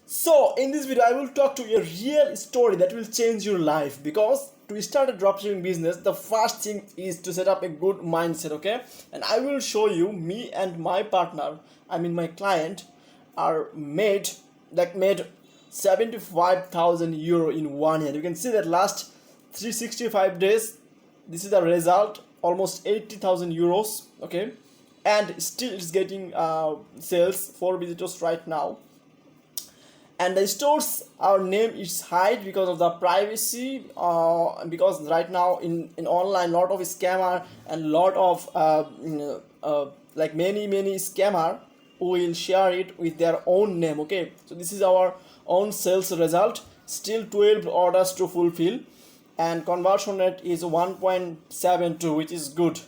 So in this video I will talk to you a real story that will change your life, because to start a dropshipping business the first thing is to set up a good mindset. Okay, and I will show you, me and my partner, I mean my client, are made 75,000 euro in 1 year. You can see that last 365 days, this is the result, almost 80,000 euros. Okay, and still it's getting sales for visitors right now. And the stores, our name is hide because of the privacy, because right now in online lot of scammer and lot of like many scammer will share it with their own name. Okay, so this is our own sales result, still 12 orders to fulfill, and conversion rate is 1.72, which is good,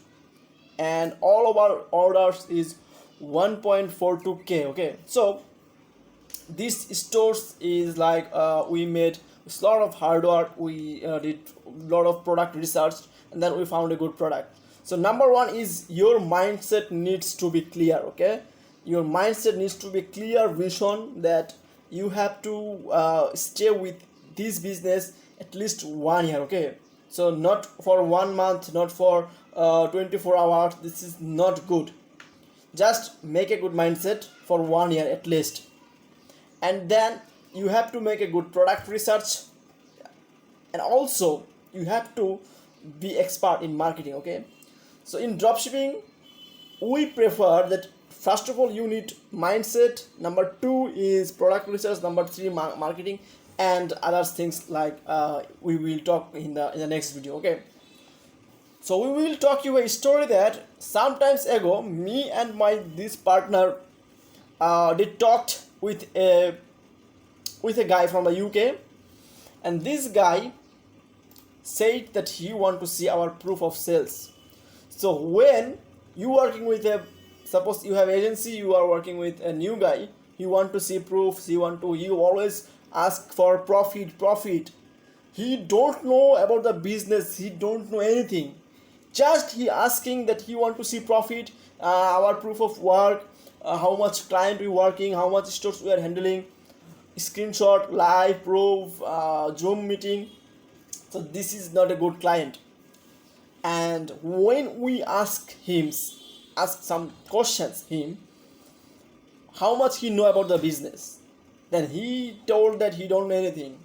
and all of our orders is 1.42k. Okay, so this stores is like we made a lot of hard work. We did a lot of product research, and then we found a good product. So number one is your mindset needs to be clear. Okay, your mindset needs to be clear vision that you have to stay with this business at least 1 year. Okay, so not for 1 month, not for 24 hours. This is not good. Just make a good mindset for 1 year at least, and then you have to make a good product research, and also you have to be expert in marketing. Okay, so in dropshipping we prefer that first of all you need mindset, number two is product research, number three marketing, and other things like we will talk in the next video. Okay, so we will talk you a story that sometimes ago me and my this partner they talked with a guy from the UK, and this guy said that he want to see our proof of sales. So when you working with a, suppose you have agency, you are working with a new guy, you want to see proofs, you always ask for profit. He don't know about the business, he don't know anything, just he asking that he want to see profit, our proof of work, how much client we working, how much stores we are handling, screenshot, live proof, Zoom meeting. So this is not a good client. And when we ask some questions him, how much he know about the business, then he told that he don't know anything.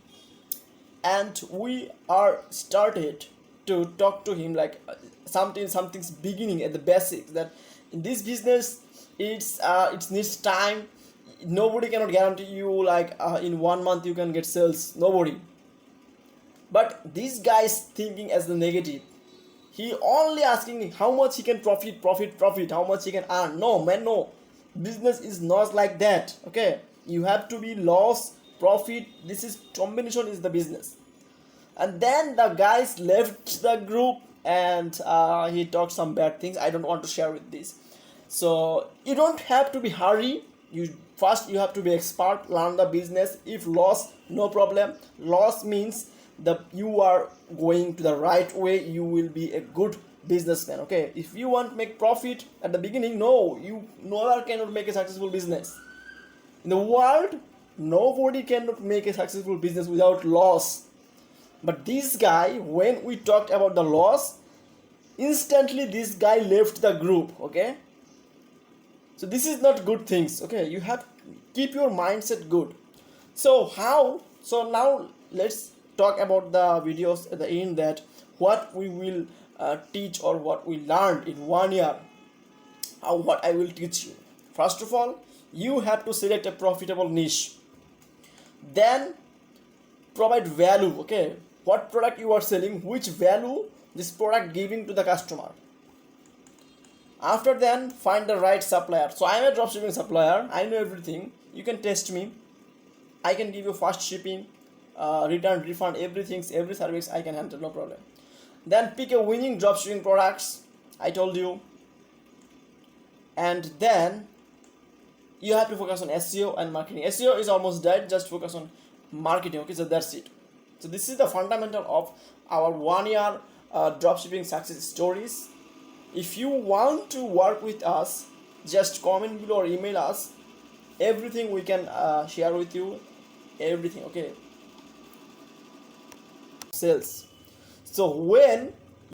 And we are started to talk to him like something's beginning at the basics, that in this business it needs time. Nobody cannot guarantee you like in 1 month you can get sales, nobody. But this guy is thinking as the negative. He only asking how much he can profit, how much he can earn. No man, no, business is not like that. Okay, you have to be loss profit, this is combination is the business. And then the guys left the group, and he talked some bad things I don't want to share with this. So you don't have to be hurry. You have to be expert, learn the business. If loss, no problem. Loss means that you are going to the right way, you will be a good businessman. Okay, if you want to make profit at the beginning, no, you never cannot make a successful business in the world. Nobody cannot make a successful business without loss. But this guy, when we talked about the loss, instantly this guy left the group. Okay, so this is not good things. Okay, you have to keep your mindset good. So now let's talk about the videos at the end, that what we will teach or what we learned in 1 year, what I will teach you. First of all, you have to select a profitable niche, then provide value. Okay, what product you are selling, which value this product giving to the customer. After then, find the right supplier. So I am a dropshipping supplier, I know everything. You can test me, I can give you fast shipping, return, refund, everything, every service I can handle, no problem. Then pick a winning dropshipping products, I told you. And then you have to focus on SEO and marketing. SEO is almost dead, just focus on marketing. Okay, so that's it. So this is the fundamental of our 1 year dropshipping success stories. If you want to work with us, just comment below or email us. Everything we can share with you. everything. Okay, sales. So when